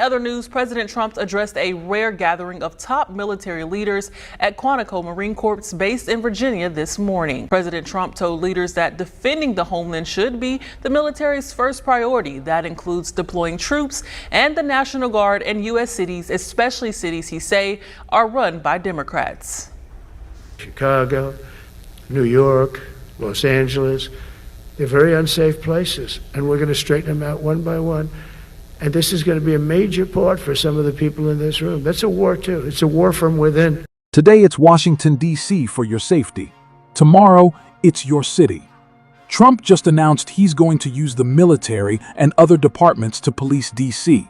Other news, President Trump addressed a rare gathering of top military leaders at Quantico Marine Corps base in Virginia this morning. President Trump told leaders that defending the homeland should be the military's first priority. That includes deploying troops and the National Guard in U.S. cities, especially cities he say are run by Democrats. Chicago, New York, Los Angeles, they're very unsafe places, and we're going to straighten them out one by one. And this is going to be a major part for some of the people in this room. That's a war, too. It's a war from within. Today, it's Washington, D.C. for your safety. Tomorrow, it's your city. Trump just announced he's going to use the military and other departments to police D.C.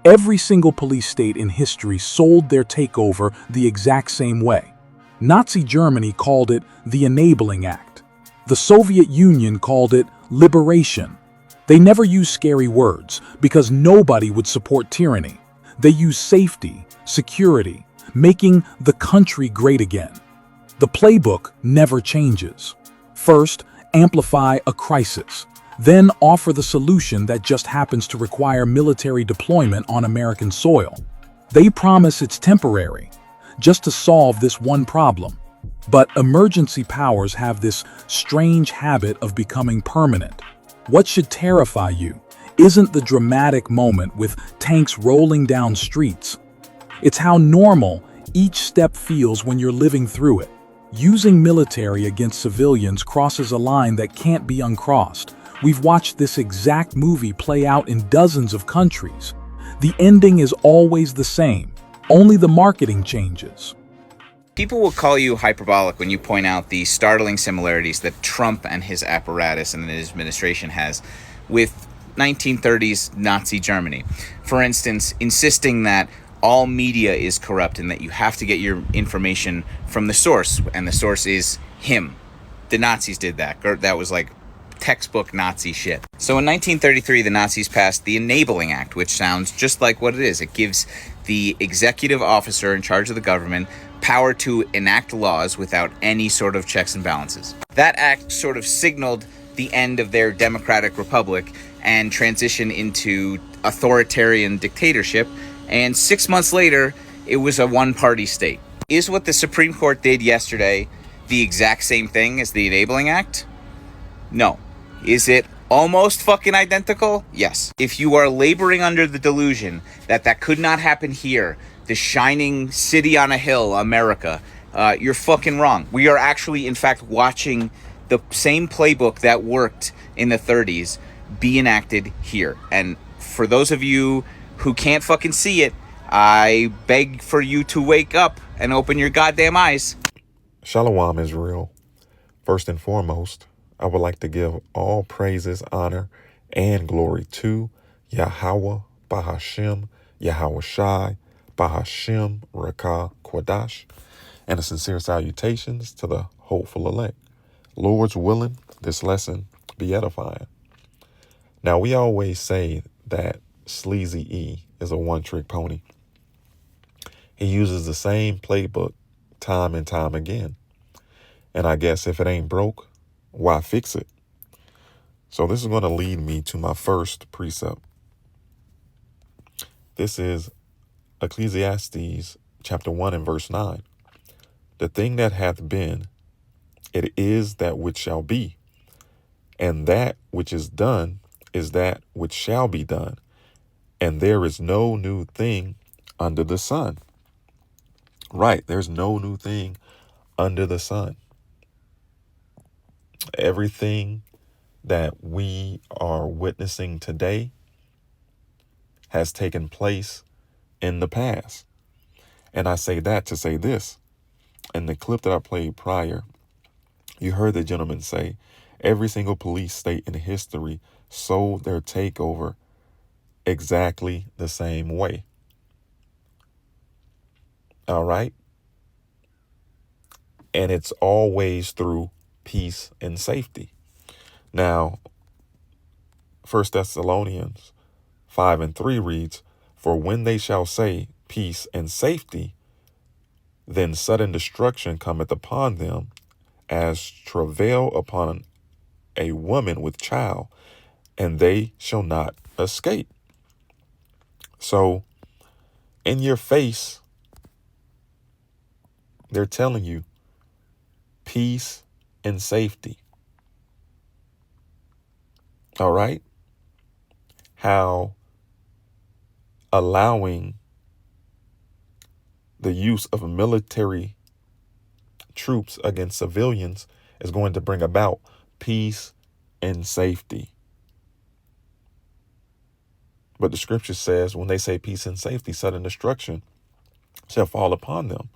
Every single police state in history sold their takeover the exact same way. Nazi Germany called it the Enabling Act. The Soviet Union called it liberation. They never used scary words because nobody would support tyranny. They used safety, security, making the country great again. The playbook never changes. First, amplify a crisis. Then offer the solution that just happens to require military deployment on American soil. They promise it's temporary, just to solve this one problem. But emergency powers have this strange habit of becoming permanent. What should terrify you isn't the dramatic moment with tanks rolling down streets. It's how normal each step feels when you're living through it. Using military against civilians crosses a line that can't be uncrossed. We've watched this exact movie play out in dozens of countries. The ending is always the same, only the marketing changes. People will call you hyperbolic when you point out the startling similarities that Trump and his apparatus and his administration has with 1930s Nazi Germany. For instance, insisting that all media is corrupt and that you have to get your information from the source, and the source is him. The Nazis did that. That was like textbook Nazi shit. So in 1933, the Nazis passed the Enabling Act, which sounds just like what it is. It gives the executive officer in charge of the government power to enact laws without any sort of checks and balances. That act sort of signaled the end of their democratic republic and transition into authoritarian dictatorship, and 6 months later, it was a one-party state. Is what the Supreme Court did yesterday the exact same thing as the Enabling Act? No. Is it almost fucking identical? Yes. If you are laboring under the delusion that that could not happen here, the shining city on a hill, America, you're fucking wrong. We are actually, in fact, watching the same playbook that worked in the 30s be enacted here. And for those of you who can't fucking see it, I beg for you to wake up and open your goddamn eyes. Shalom, Israel. First and foremost, I would like to give all praises, honor, and glory to Yahweh, Bahashem, Yahweh Shai, Bahashem, Rakah, Quadash, and a sincere salutations to the hopeful elect. Lord's willing, this lesson be edifying. Now, we always say that Sleazy E is a one-trick pony. He uses the same playbook time and time again. And I guess if it ain't broke, why fix it? So this is going to lead me to my first precept. This is Ecclesiastes chapter 1 and verse 9. The thing that hath been, it is that which shall be, and that which is done is that which shall be done, and there is no new thing under the sun. Right, there's no new thing under the sun. Everything that we are witnessing today has taken place in the past. And I say that to say this. In the clip that I played prior, you heard the gentleman say every single police state in history sold their takeover exactly the same way. All right. And it's always through peace and safety. Now, 1 Thessalonians 5 and 3 reads, for when they shall say peace and safety, then sudden destruction cometh upon them, as travail upon a woman with child, and they shall not escape. So in your face, they're telling you peace and safety. All right? How allowing the use of military troops against civilians is going to bring about peace and safety. But the scripture says when they say peace and safety, sudden destruction shall fall upon them.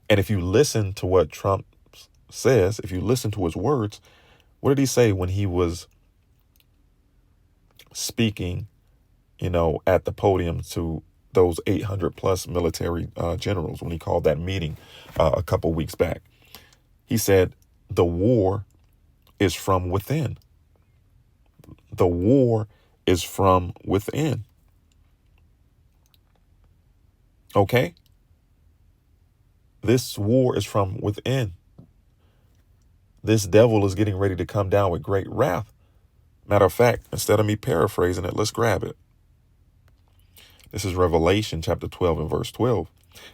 And if you listen to what Trump says, if you listen to his words, what did he say when he was speaking, at the podium to those 800 plus military generals, when he called that meeting a couple weeks back? He said, the war is from within. The war is from within. Okay? This war is from within. This devil is getting ready to come down with great wrath. Matter of fact, instead of me paraphrasing it, let's grab it. This is Revelation chapter 12 and verse 12.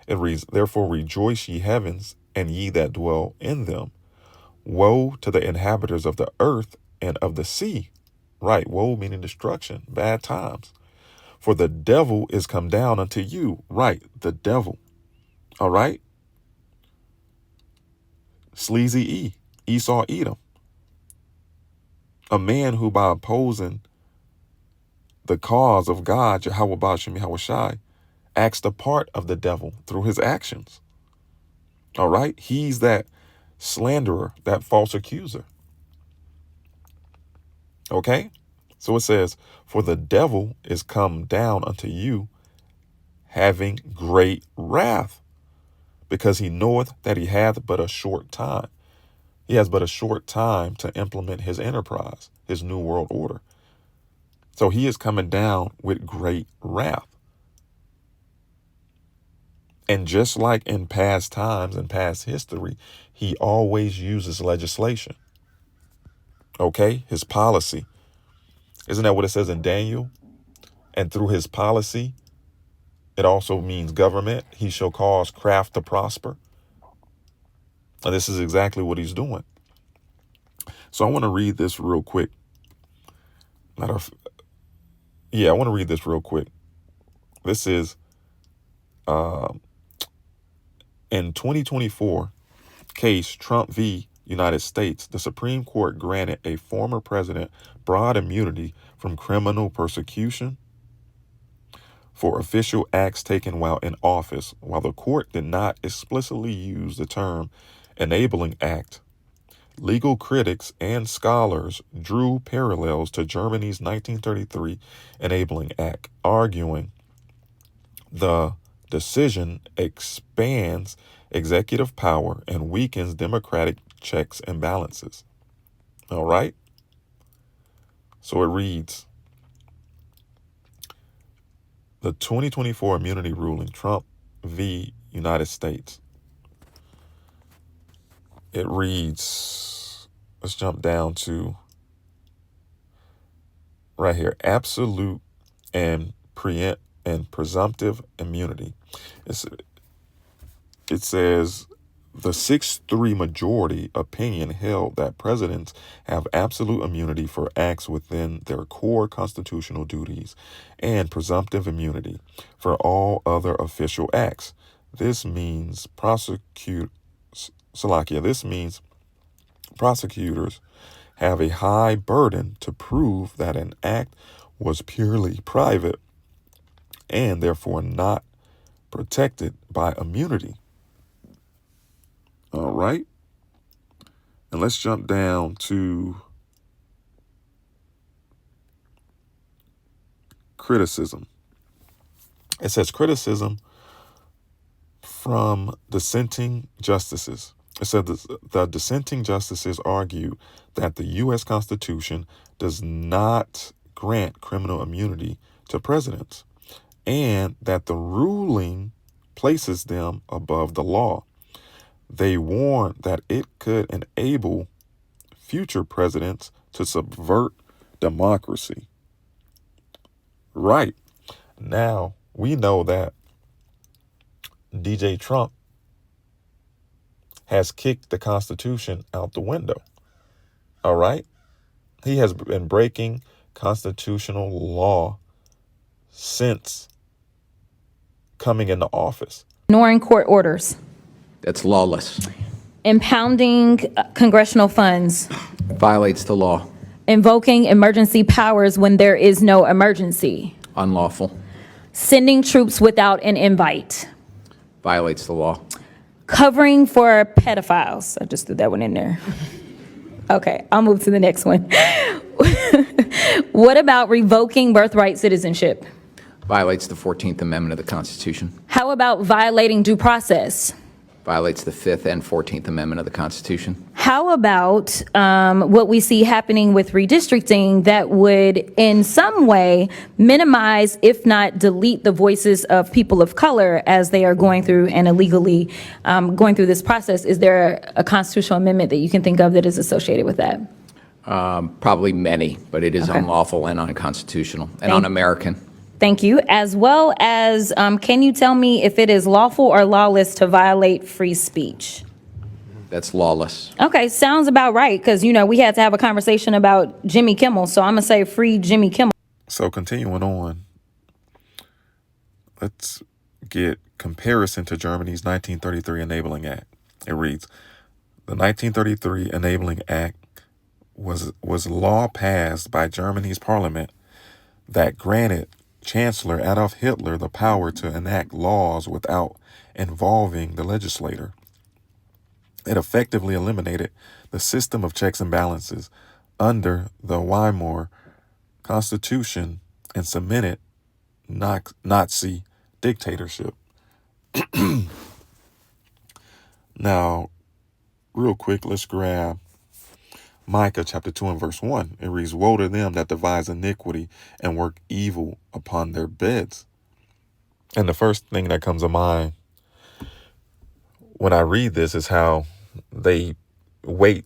It reads, therefore rejoice ye heavens, and ye that dwell in them. Woe to the inhabitants of the earth and of the sea. Right, woe meaning destruction, bad times. For the devil is come down unto you. Right, the devil. All right. Sleazy E, Esau Edom. A man who by opposing the cause of God, Yahweh Ba'ashem Yahweh Shai, acts the part of the devil through his actions. All right. He's that slanderer, that false accuser. Okay. So it says, for the devil is come down unto you, having great wrath, because he knoweth that he hath but a short time. He has but a short time to implement his enterprise, his new world order. So he is coming down with great wrath. And just like in past times and past history, he always uses legislation. Okay, his policy. Isn't that what it says in Daniel? And through his policy, it also means government. He shall cause craft to prosper. And this is exactly what he's doing. So I want to read this real quick. I want to read this real quick. This is in 2024 case Trump v. United States, the Supreme Court granted a former president broad immunity from criminal persecution for official acts taken while in office. While the court did not explicitly use the term enabling act, legal critics and scholars drew parallels to Germany's 1933 enabling act, arguing the decision expands executive power and weakens democratic checks and balances. All right. So it reads, the 2024 immunity ruling, Trump v. United States. It reads, let's jump down to right here, absolute and presumptive immunity. It says the 6-3 majority opinion held that presidents have absolute immunity for acts within their core constitutional duties and presumptive immunity for all other official acts. This means prosecutors have a high burden to prove that an act was purely private and therefore not protected by immunity. All right. And let's jump down to criticism. It says criticism from dissenting justices. It said the dissenting justices argue that the U.S. Constitution does not grant criminal immunity to presidents and that the ruling places them above the law. They warn that it could enable future presidents to subvert democracy. Right. Now, we know that DJ Trump has kicked the Constitution out the window. All right? He has been breaking constitutional law since coming into office. Ignoring court orders. That's lawless. Impounding congressional funds. Violates the law. Invoking emergency powers when there is no emergency. Unlawful. Sending troops without an invite. Violates the law. Covering for pedophiles. I just threw that one in there. Okay, I'll move to the next one. What about revoking birthright citizenship? Violates the 14th Amendment of the Constitution. How about violating due process? Violates the 5th and 14th Amendment of the Constitution. How about what we see happening with redistricting that would in some way minimize, if not delete, the voices of people of color as they are going through and illegally going through this process? Is there a constitutional amendment that you can think of that is associated with that? Probably many, but it is Okay. unlawful and unconstitutional and un-American. Thank you. As well as, can you tell me if it is lawful or lawless to violate free speech? That's lawless. Okay, sounds about right, because, we had to have a conversation about Jimmy Kimmel, so I'm going to say free Jimmy Kimmel. So continuing on, let's get comparison to Germany's 1933 Enabling Act. It reads, the 1933 Enabling Act was law passed by Germany's parliament that granted Chancellor Adolf Hitler the power to enact laws without involving the legislator. It effectively eliminated the system of checks and balances under the Weimar Constitution and cemented Nazi dictatorship. Now, real quick, let's grab Micah chapter 2 and verse 1. It reads, woe to them that devise iniquity and work evil upon their beds. And the first thing that comes to mind when I read this is how they wait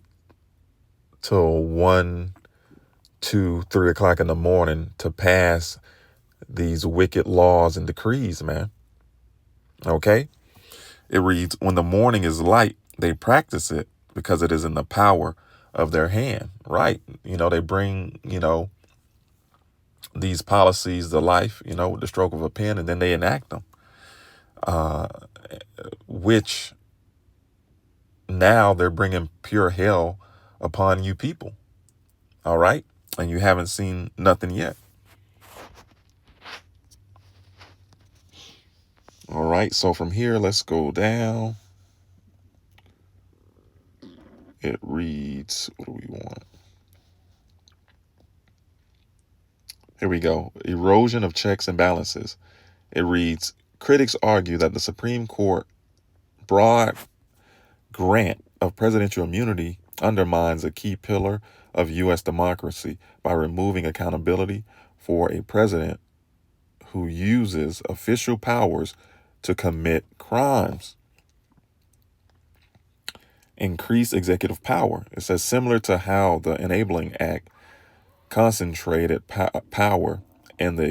till 1, 2, 3 o'clock in the morning to pass these wicked laws and decrees, man. Okay? It reads, when the morning is light, they practice it because it is in the power of their hand, right? They bring, these policies to life, with the stroke of a pen, and then they enact them, which now they're bringing pure hell upon you people. All right. And you haven't seen nothing yet. All right. So from here, let's go down. It reads, what do we want? Here we go. Erosion of checks and balances. It reads, critics argue that the Supreme Court broad grant of presidential immunity undermines a key pillar of U.S. democracy by removing accountability for a president who uses official powers to commit crimes. Increase executive power. It says similar to how the Enabling Act concentrated power in the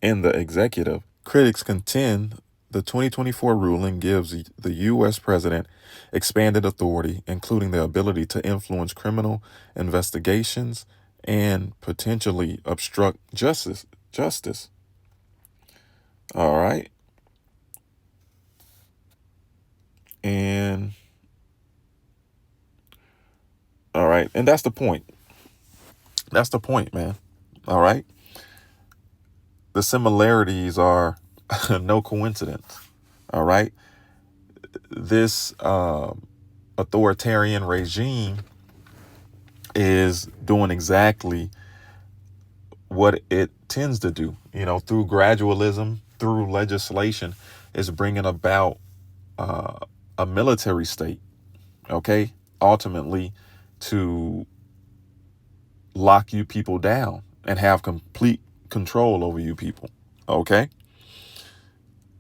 executive. Critics contend the 2024 ruling gives the U.S. president expanded authority, including the ability to influence criminal investigations and potentially obstruct justice. All right. And all right. And that's the point. That's the point, man. All right. The similarities are no coincidence. All right. This authoritarian regime is doing exactly what it tends to do, through gradualism, through legislation, is bringing about a military state, okay, ultimately to lock you people down and have complete control over you people, okay?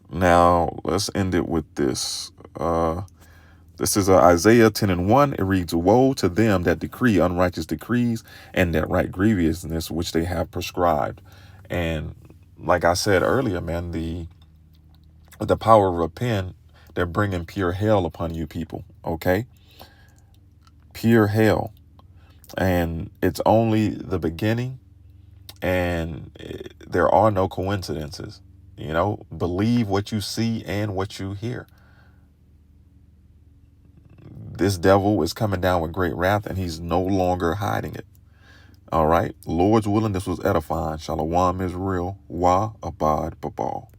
Now, let's end it with this. This is Isaiah 10 and 1. It reads, woe to them that decree unrighteous decrees and that write grievousness which they have prescribed. And like I said earlier, man, the power of a pen, they're bringing pure hell upon you people. Okay. Pure hell. And it's only the beginning, and there are no coincidences. You know, believe what you see and what you hear. This devil is coming down with great wrath, and he's no longer hiding it. All right. Lord's willing, this was edifying. Shalom Israel. Wa abad babal.